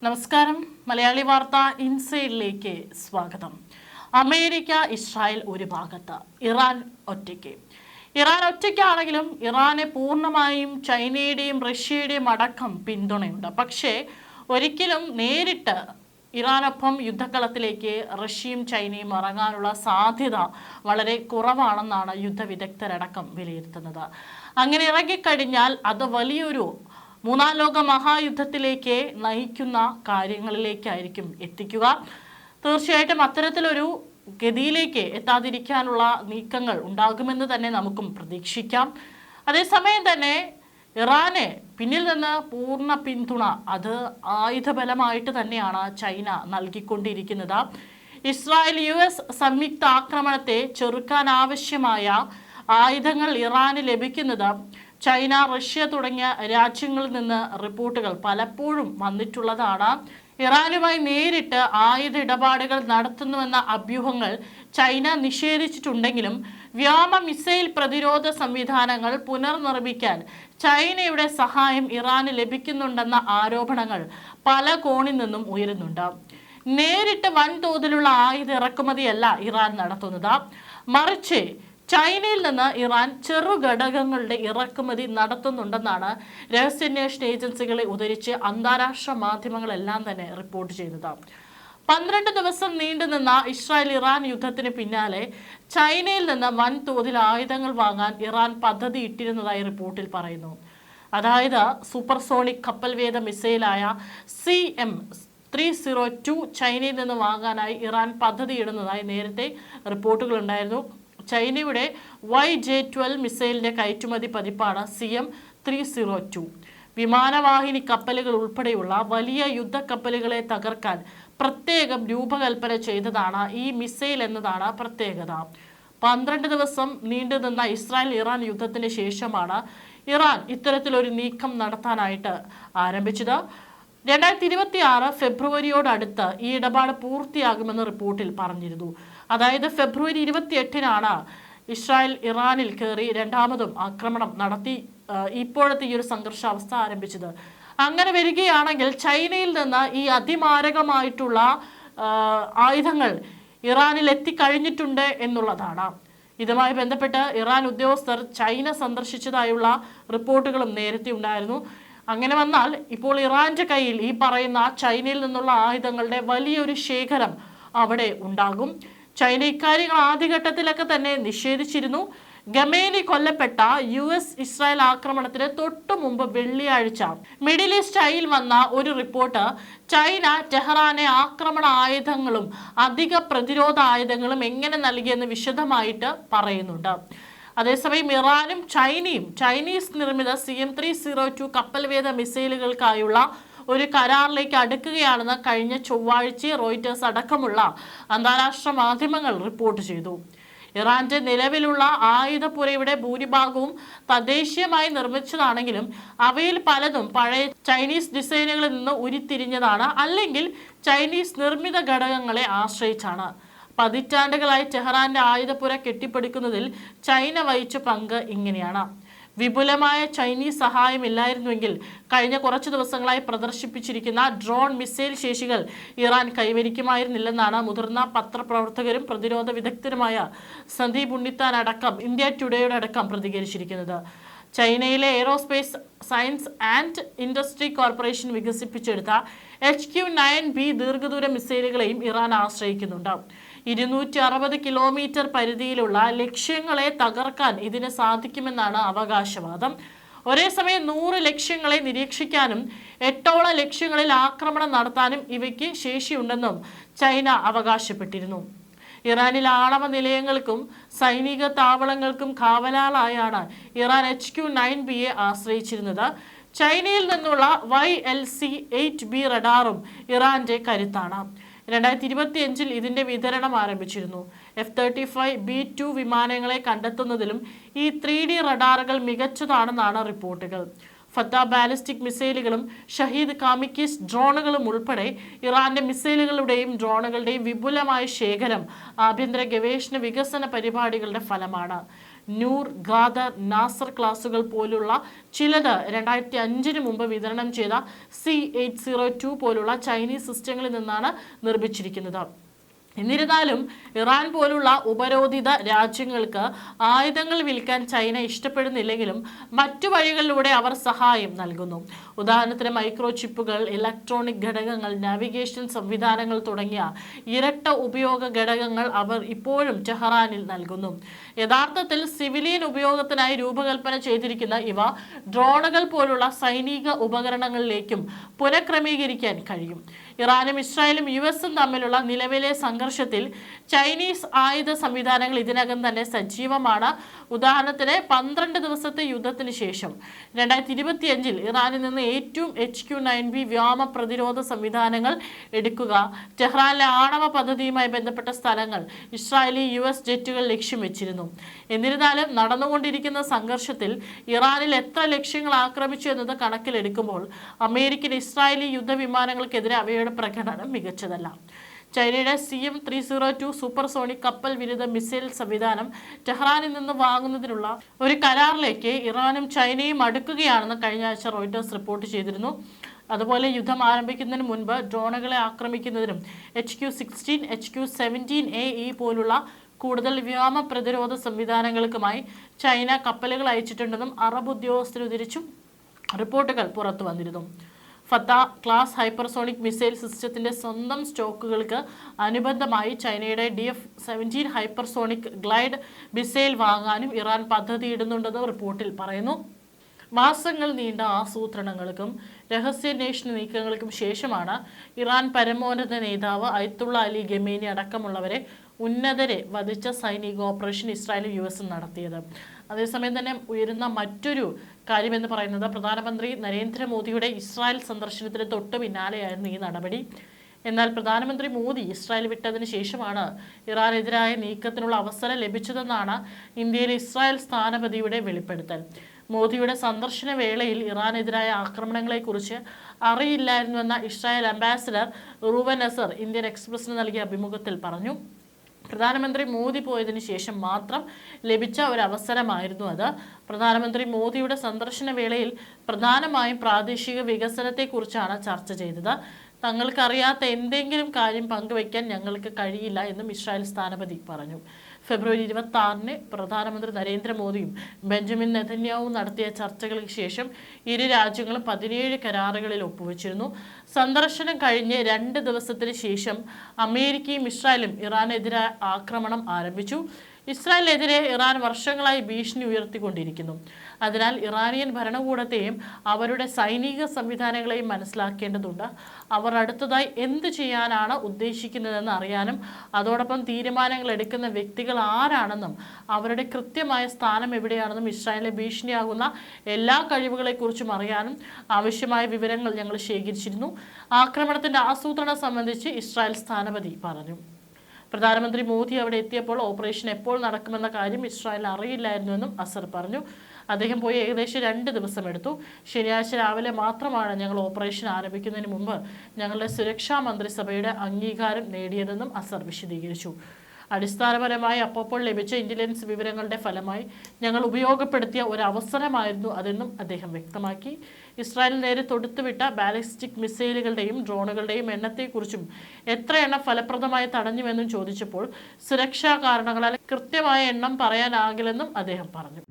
നമസ്കാരം. മലയാളി വാർത്ത ഇൻസൈഡിലേക്ക് സ്വാഗതം. അമേരിക്ക ഇസ്രായേൽ ഒരു ഭാഗത്ത്, ഇറാൻ ഒറ്റയ്ക്ക്. ഇറാൻ ഒറ്റയ്ക്കാണെങ്കിലും ഇറാനെ പൂർണ്ണമായും ചൈനയുടെയും റഷ്യയുടെയും അടക്കം പിന്തുണയുണ്ട്. പക്ഷേ ഒരിക്കലും നേരിട്ട് ഇറാനൊപ്പം യുദ്ധക്കളത്തിലേക്ക് റഷ്യയും ചൈനയും ഇറങ്ങാനുള്ള സാധ്യത വളരെ കുറവാണെന്നാണ് യുദ്ധവിദഗ്ധരടക്കം വിലയിരുത്തുന്നത്. അങ്ങനെ ഇറങ്ങിക്കഴിഞ്ഞാൽ അത് വലിയൊരു മൂന്നാം ലോക മഹായുദ്ധത്തിലേക്ക് നയിക്കുന്ന കാര്യങ്ങളിലേക്കായിരിക്കും എത്തിക്കുക. തീർച്ചയായിട്ടും അത്തരത്തിലൊരു ഗതിയിലേക്ക് എത്താതിരിക്കാനുള്ള നീക്കങ്ങൾ ഉണ്ടാകുമെന്ന് തന്നെ നമുക്കും പ്രതീക്ഷിക്കാം. അതേസമയം തന്നെ ഇറാന് പിന്നിൽ നിന്ന് പൂർണ്ണ പിന്തുണ അത് ആയുധബലമായിട്ട് തന്നെയാണ് ചൈന നൽകിക്കൊണ്ടിരിക്കുന്നത്. ഇസ്രായേൽ US സംയുക്ത ആക്രമണത്തെ ചെറുക്കാനാവശ്യമായ ആയുധങ്ങൾ ഇറാന് ലഭിക്കുന്നത് ചൈന, റഷ്യ തുടങ്ങിയ രാജ്യങ്ങളിൽ നിന്ന് റിപ്പോർട്ടുകൾ പലപ്പോഴും വന്നിട്ടുള്ളതാണ്. ഇറാനുമായി നേരിട്ട് ആയുധ ഇടപാടുകൾ നടത്തുന്നുവെന്ന അഭ്യൂഹങ്ങൾ ചൈന നിഷേധിച്ചിട്ടുണ്ടെങ്കിലും വ്യോമ മിസൈൽ പ്രതിരോധ സംവിധാനങ്ങൾ പുനർനിർമ്മിക്കാൻ ചൈനയുടെ സഹായം ഇറാന് ലഭിക്കുന്നുണ്ടെന്ന ആരോപണങ്ങൾ പല കോണിൽ നിന്നും ഉയരുന്നുണ്ട്. നേരിട്ട് വൻതോതിലുള്ള ആയുധ ഇറക്കുമതിയല്ല ഇറാൻ നടത്തുന്നത്, മറിച്ച് ചൈനയിൽ നിന്ന് ഇറാൻ ചെറുഘടകങ്ങളുടെ ഇറക്കുമതി നടത്തുന്നുണ്ടെന്നാണ് രഹസ്യാന്വേഷണ ഏജൻസികളെ ഉദ്ധരിച്ച് അന്താരാഷ്ട്ര മാധ്യമങ്ങളെല്ലാം തന്നെ റിപ്പോർട്ട് ചെയ്തത്. 12 ദിവസം നീണ്ടുനിന്ന ഇസ്രായേൽ ഇറാൻ യുദ്ധത്തിന് പിന്നാലെ ചൈനയിൽ നിന്ന് വൻതോതിൽ ആയുധങ്ങൾ വാങ്ങാൻ ഇറാൻ പദ്ധതി ഇട്ടിരുന്നതായി റിപ്പോർട്ടിൽ പറയുന്നു. അതായത് സൂപ്പർസോണിക് കപ്പൽവേധ മിസൈലായ CM-302 ചൈനയിൽ നിന്ന് വാങ്ങാനായി ഇറാൻ പദ്ധതിയിടുന്നതായി നേരത്തെ റിപ്പോർട്ടുകൾ ഉണ്ടായിരുന്നു. ചൈനയുടെ YJ-12 മിസൈലിന്റെ കയറ്റുമതി പതിപ്പാണ് CM-302. വിമാനവാഹിനി കപ്പലുകൾ ഉൾപ്പെടെയുള്ള വലിയ യുദ്ധക്കപ്പലുകളെ തകർക്കാൻ പ്രത്യേകം രൂപകൽപ്പന ചെയ്തതാണ് ഈ മിസൈൽ എന്നതാണ് പ്രത്യേകത. 12 ദിവസം നീണ്ടുനിന്ന ഇസ്രായേൽ ഇറാൻ യുദ്ധത്തിന് ശേഷമാണ് ഇറാൻ ഇത്തരത്തിലൊരു നീക്കം നടത്താനായിട്ട് ആരംഭിച്ചത്. 2026 ഫെബ്രുവരിയോടടുത്ത് ഈ ഇടപാട് പൂർത്തിയാകുമെന്ന് റിപ്പോർട്ടിൽ പറഞ്ഞിരുന്നു. അതായത് ഫെബ്രുവരി 28-നാണ് ഇസ്രായേൽ ഇറാനിൽ കയറി രണ്ടാമതും ആക്രമണം നടത്തി ഇപ്പോഴത്തെ ഈ ഒരു സംഘർഷാവസ്ഥ ആരംഭിച്ചത്. അങ്ങനെ വരികയാണെങ്കിൽ ചൈനയിൽ നിന്ന് ഈ അതിമാരകമായിട്ടുള്ള ആയുധങ്ങൾ ഇറാനിൽ എത്തിക്കഴിഞ്ഞിട്ടുണ്ട് എന്നുള്ളതാണ്. ഇതുമായി ബന്ധപ്പെട്ട് ഇറാൻ ഉദ്യോഗസ്ഥർ ചൈന സന്ദർശിച്ചതായുള്ള റിപ്പോർട്ടുകളും നേരത്തെ ഉണ്ടായിരുന്നു. അങ്ങനെ വന്നാൽ ഇപ്പോൾ ഇറാന്റെ കയ്യിൽ ഈ പറയുന്ന ചൈനയിൽ നിന്നുള്ള ആയുധങ്ങളുടെ വലിയൊരു ശേഖരം അവിടെ ഉണ്ടാകും. ചൈന ഇക്കാര്യങ്ങൾ ആദ്യഘട്ടത്തിലൊക്കെ തന്നെ നിഷേധിച്ചിരുന്നു. ഖമേനി കൊല്ലപ്പെട്ട US ഇസ്രായേൽ ആക്രമണത്തിന് തൊട്ടു മുമ്പ് വെള്ളിയാഴ്ച മിഡിൽ ഈസ്റ്റിൽ വന്ന ഒരു റിപ്പോർട്ട് ചൈന ടെഹ്റാനെ ആക്രമണ ആയുധങ്ങളും അധിക പ്രതിരോധ ആയുധങ്ങളും എങ്ങനെ നൽകിയെന്ന് വിശദമായിട്ട് പറയുന്നുണ്ട്. അതേസമയം ഇറാനും ചൈനയും ചൈനീസ് നിർമ്മിത CM-302 കപ്പൽവേധ മിസൈലുകൾക്കായുള്ള ഒരു കരാറിലേക്ക് അടുക്കുകയാണെന്ന് കഴിഞ്ഞ ചൊവ്വാഴ്ച റോയിറ്റേഴ്സ് അടക്കമുള്ള അന്താരാഷ്ട്ര മാധ്യമങ്ങൾ റിപ്പോർട്ട് ചെയ്തു. ഇറാന്റെ നിലവിലുള്ള ആയുധപ്പുരയുടെ ഭൂരിഭാഗവും തദ്ദേശീയമായി നിർമ്മിച്ചതാണെങ്കിലും അവയിൽ പലതും പഴയ ചൈനീസ് ഡിസൈനുകളിൽ നിന്ന് ഉരുത്തിരിഞ്ഞതാണ്, അല്ലെങ്കിൽ ചൈനീസ് നിർമ്മിത ഘടകങ്ങളെ ആശ്രയിച്ചാണ്. പതിറ്റാണ്ടുകളായി ടെഹ്റാന്റെ ആയുധപ്പുര കെട്ടിപ്പടുക്കുന്നതിൽ ചൈന വഹിച്ച പങ്ക് ഇങ്ങനെയാണ്. വിപുലമായ ചൈനീസ് സഹായമില്ലായിരുന്നുവെങ്കിൽ കഴിഞ്ഞ കുറച്ചു ദിവസങ്ങളായി പ്രദർശിപ്പിച്ചിരിക്കുന്ന ഡ്രോൺ മിസൈൽ ശേഷികൾ ഇറാൻ കൈവരിക്കുമായിരുന്നില്ലെന്നാണ് മുതിർന്ന പത്രപ്രവർത്തകരും പ്രതിരോധ വിദഗ്ധരുമായ സന്ദീപ് ഉണ്ണിത്താൻ അടക്കം ഇന്ത്യ ടുഡേയുടെ അടക്കം പ്രതികരിച്ചിരിക്കുന്നത്. ചൈനയിലെ aerospace science and industry corporation വികസിപ്പിച്ചെടുത്ത HQ-9B ദീർഘദൂര മിസൈലുകളെയും ഇറാൻ ആശ്രയിക്കുന്നുണ്ട്. 260 കിലോമീറ്റർ പരിധിയിലുള്ള ലക്ഷ്യങ്ങളെ തകർക്കാൻ ഇതിന് സാധിക്കുമെന്നാണ് അവകാശവാദം. ഒരേ സമയം 100 ലക്ഷ്യങ്ങളെ നിരീക്ഷിക്കാനും 8ഓളം ലക്ഷ്യങ്ങളിൽ ആക്രമണം നടത്താനും ഇവയ്ക്ക് ശേഷിയുണ്ടെന്നും ചൈന അവകാശപ്പെട്ടിരുന്നു. ഇറാനിൽ ആണവ നിലയങ്ങൾക്കും സൈനിക താവളങ്ങൾക്കും കാവലാളായാണ് ഇറാൻ HQ-9Bയെ ആശ്രയിച്ചിരുന്നത്. ചൈനയിൽ നിന്നുള്ള YLC-8B റഡാറും ഇറാന്റെ കരുത്താണ്. 2025 ഇതിന്റെ വിതരണം ആരംഭിച്ചിരുന്നു. F-35B2 വിമാനങ്ങളെ കണ്ടെത്തുന്നതിലും ഈ 3D റഡാറുകൾ മികച്ചതാണെന്നാണ് റിപ്പോർട്ടുകൾ. ഫത്ത ബാലിസ്റ്റിക് മിസൈലുകളും ഷഹീദ് കാമിക്കീസ് ഡ്രോണുകളും ഉൾപ്പെടെ ഇറാന്റെ മിസൈലുകളുടെയും ഡ്രോണുകളുടെയും വിപുലമായ ശേഖരം ആഭ്യന്തര ഗവേഷണ വികസന പരിപാടികളുടെ ഫലമാണ്. നൂർ, ഖാദർ, നാസർ ക്ലാസുകൾ പോലുള്ള ചിലത് 2005 മുമ്പ് വിതരണം ചെയ്ത C802 പോലുള്ള ചൈനീസ് സിസ്റ്റങ്ങളിൽ നിന്നാണ് നിർമ്മിച്ചിരിക്കുന്നത്. എന്നിരുന്നാലും ഇറാൻ പോലുള്ള ഉപരോധിത രാജ്യങ്ങൾക്ക് ആയുധങ്ങൾ വിൽക്കാൻ ചൈന ഇഷ്ടപ്പെടുന്നില്ലെങ്കിലും മറ്റു വഴികളിലൂടെ അവർ സഹായം നൽകുന്നു. ഉദാഹരണത്തിന് മൈക്രോ ചിപ്പുകൾ, ഇലക്ട്രോണിക് ഘടകങ്ങൾ, നാവിഗേഷൻ സംവിധാനങ്ങൾ തുടങ്ങിയ ഇരട്ട ഉപയോഗ ഘടകങ്ങൾ അവർ ഇപ്പോഴും ടെഹ്റാനിൽ നൽകുന്നു. യഥാർത്ഥത്തിൽ സിവിലിയൻ ഉപയോഗത്തിനായി രൂപകൽപ്പന ചെയ്തിരിക്കുന്ന ഇവ ഡ്രോണുകൾ പോലുള്ള സൈനിക ഉപകരണങ്ങളിലേക്കും പുനഃക്രമീകരിക്കാൻ കഴിയും. ഇറാനും ഇസ്രായേലും US-ഉം തമ്മിലുള്ള നിലവിലെ സംഘർഷത്തിൽ ചൈനീസ് ആയുധ സംവിധാനങ്ങൾ ഇതിനകം തന്നെ സജീവമാണ്. ഉദാഹരണത്തിന് 12 ദിവസത്തെ യുദ്ധത്തിന് ശേഷം 2025 ഇറാനിൽ നിന്ന് ഏറ്റവും HQ-9B വ്യോമ പ്രതിരോധ സംവിധാനങ്ങൾ എടുക്കുക, ടെഹ്റാനിലെ ആണവ പദ്ധതിയുമായി ബന്ധപ്പെട്ട സ്ഥലങ്ങൾ ഇസ്രായേലി US ജെറ്റുകൾ ലക്ഷ്യം വെച്ചിരുന്നു. എന്നിരുന്നാലും നടന്നുകൊണ്ടിരിക്കുന്ന സംഘർഷത്തിൽ ഇറാനിൽ എത്ര ലക്ഷ്യങ്ങൾ ആക്രമിച്ചു എന്നത് കണക്കിലെടുക്കുമ്പോൾ അമേരിക്കൻ ഇസ്രായേലി യുദ്ധവിമാനങ്ങൾക്കെതിരെ അവയുടെ പ്രകടനം മികച്ചതല്ല. ചൈനയുടെ CM-302 സൂപ്പർസോണിക് കപ്പൽ വിരുദ്ധ മിസൈൽ സംവിധാനം ടെഹ്റാനിൽ നിന്ന് വാങ്ങുന്നതിനുള്ള ഒരു കരാറിലേക്ക് ഇറാനും ചൈനയും അടുക്കുകയാണെന്ന് കഴിഞ്ഞ ആഴ്ച റോയിട്ടേഴ്സ് റിപ്പോർട്ട് ചെയ്തിരുന്നു. അതുപോലെ യുദ്ധം ആരംഭിക്കുന്നതിന് മുൻപ് ഡ്രോണുകളെ ആക്രമിക്കുന്നതിനും HQ-16, HQ-17AE പോലുള്ള കൂടുതൽ വ്യോമ പ്രതിരോധ സംവിധാനങ്ങൾക്കുമായി ചൈന കപ്പലുകൾ അയച്ചിട്ടുണ്ടെന്നും അറബ് ഉദ്യോഗസ്ഥർ ഉദ്ധരിച്ചും റിപ്പോർട്ടുകൾ പുറത്തു വന്നിരുന്നു. ഫത്ത ക്ലാസ് ഹൈപ്പർസോണിക് മിസൈൽ സിസ്റ്റത്തിന്റെ സ്വന്തം സ്റ്റോക്കുകൾക്ക് അനുബന്ധമായി ചൈനയുടെ DF-17 ഹൈപ്പർസോണിക് ഗ്ലൈഡ് മിസൈൽ വാങ്ങാനും ഇറാൻ പദ്ധതിയിടുന്നുണ്ടെന്ന് റിപ്പോർട്ടിൽ പറയുന്നു. മാസങ്ങൾ നീണ്ട ആസൂത്രണങ്ങൾക്കും രഹസ്യാന്വേഷണ നീക്കങ്ങൾക്കും ശേഷമാണ് ഇറാൻ പരമോന്നത നേതാവ് അയത്തുള്ള അലി ഖമേനി അടക്കമുള്ളവരെ ഉന്നതരെ വധിച്ച സൈനിക ഓപ്പറേഷൻ ഇസ്രായേലും US-ഉം നടത്തിയത്. അതേസമയം തന്നെ ഉയരുന്ന മറ്റൊരു കാര്യമെന്ന് പറയുന്നത് പ്രധാനമന്ത്രി നരേന്ദ്രമോദിയുടെ ഇസ്രായേൽ സന്ദർശനത്തിന് തൊട്ട് പിന്നാലെയായിരുന്നു ഈ നടപടി. എന്നാൽ പ്രധാനമന്ത്രി മോദി ഇസ്രായേൽ വിട്ടതിന് ശേഷമാണ് ഇറാനെതിരായ നീക്കത്തിനുള്ള അവസരം ലഭിച്ചതെന്നാണ് ഇന്ത്യയിലെ ഇസ്രായേൽ സ്ഥാനപതിയുടെ വെളിപ്പെടുത്തൽ. മോദിയുടെ സന്ദർശന വേളയിൽ ഇറാനെതിരായ ആക്രമണങ്ങളെക്കുറിച്ച് അറിയില്ലായിരുന്നുവെന്ന ഇസ്രായേൽ അംബാസിഡർ റൂവൻ നസർ ഇന്ത്യൻ എക്സ്പ്രസിന് നൽകിയ അഭിമുഖത്തിൽ പറഞ്ഞു. പ്രധാനമന്ത്രി മോദി പോയതിനു ശേഷം മാത്രം ലഭിച്ച ഒരു അവസരമായിരുന്നു അത്. പ്രധാനമന്ത്രി മോദിയുടെ സന്ദർശന വേളയിൽ പ്രധാനമായും പ്രാദേശിക വികസനത്തെക്കുറിച്ചാണ് ചർച്ച ചെയ്തത്. തങ്ങൾക്കറിയാത്ത എന്തെങ്കിലും കാര്യം പങ്കുവയ്ക്കാൻ ഞങ്ങൾക്ക് കഴിയില്ല എന്നും ഇസ്രായേൽ സ്ഥാനപതി പറഞ്ഞു. ഫെബ്രുവരി 26-ന് പ്രധാനമന്ത്രി നരേന്ദ്രമോദിയും ബെഞ്ചമിൻ നെതന്യാഹുവും നടത്തിയ ചർച്ചകൾക്ക് ശേഷം ഇരു രാജ്യങ്ങളും 17 കരാറുകളിൽ ഒപ്പുവെച്ചിരുന്നു. സന്ദർശനം കഴിഞ്ഞ് 2 ദിവസത്തിന് ശേഷം അമേരിക്കയും ഇസ്രായേലും ഇറാനെതിരെ ആക്രമണം ആരംഭിച്ചു. ഇസ്രായേലിനെതിരെ ഇറാൻ വർഷങ്ങളായി ഭീഷണി ഉയർത്തിക്കൊണ്ടിരിക്കുന്നു. അതിനാൽ ഇറാനിയൻ ഭരണകൂടത്തെയും അവരുടെ സൈനിക സംവിധാനങ്ങളെയും മനസ്സിലാക്കേണ്ടതുണ്ട്. അവർ അടുത്തതായി എന്ത് ചെയ്യാനാണ് ഉദ്ദേശിക്കുന്നതെന്ന് അറിയാനും അതോടൊപ്പം തീരുമാനങ്ങൾ എടുക്കുന്ന വ്യക്തികൾ ആരാണെന്നും അവരുടെ കൃത്യമായ സ്ഥാനം എവിടെയാണെന്നും ഇസ്രായേലിനെ ഭീഷണിയാകുന്ന എല്ലാ കഴിവുകളെക്കുറിച്ചും അറിയാനും ആവശ്യമായ വിവരങ്ങൾ ഞങ്ങൾ ശേഖരിച്ചിരുന്നു. ആക്രമണത്തിന്റെ ആസൂത്രണം സംബന്ധിച്ച് ഇസ്രായേൽ സ്ഥാനപതി പറഞ്ഞു. പ്രധാനമന്ത്രി മോദി അവിടെ എത്തിയപ്പോൾ ഓപ്പറേഷൻ എപ്പോൾ നടക്കുമെന്ന കാര്യം ഇസ്രായേൽ അറിയില്ലായിരുന്നുവെന്നും അസർ പറഞ്ഞു. അദ്ദേഹം പോയി ഏകദേശം 2 ദിവസം എടുത്തു. ശനിയാഴ്ച രാവിലെ മാത്രമാണ് ഞങ്ങൾ ഓപ്പറേഷൻ ആരംഭിക്കുന്നതിന് മുമ്പ് ഞങ്ങളുടെ സുരക്ഷാ മന്ത്രിസഭയുടെ അംഗീകാരം നേടിയതെന്നും അസർ വിശദീകരിച്ചു. അടിസ്ഥാനപരമായി അപ്പോൾ ലഭിച്ച ഇന്റലിജൻസ് വിവരങ്ങളുടെ ഫലമായി ഞങ്ങൾ ഉപയോഗപ്പെടുത്തിയ ഒരു അവസരമായിരുന്നു അതെന്നും അദ്ദേഹം വ്യക്തമാക്കി. ഇസ്രായേലിന് നേരെ തൊടുത്തുവിട്ട ബാലിസ്റ്റിക് മിസൈലുകളുടെയും ഡ്രോണുകളുടെയും എണ്ണത്തെക്കുറിച്ചും എത്ര എണ്ണം ഫലപ്രദമായി തടഞ്ഞുവെന്നും ചോദിച്ചപ്പോൾ സുരക്ഷാ കാരണങ്ങളാൽ കൃത്യമായ എണ്ണം പറയാനാകില്ലെന്നും അദ്ദേഹം പറഞ്ഞു.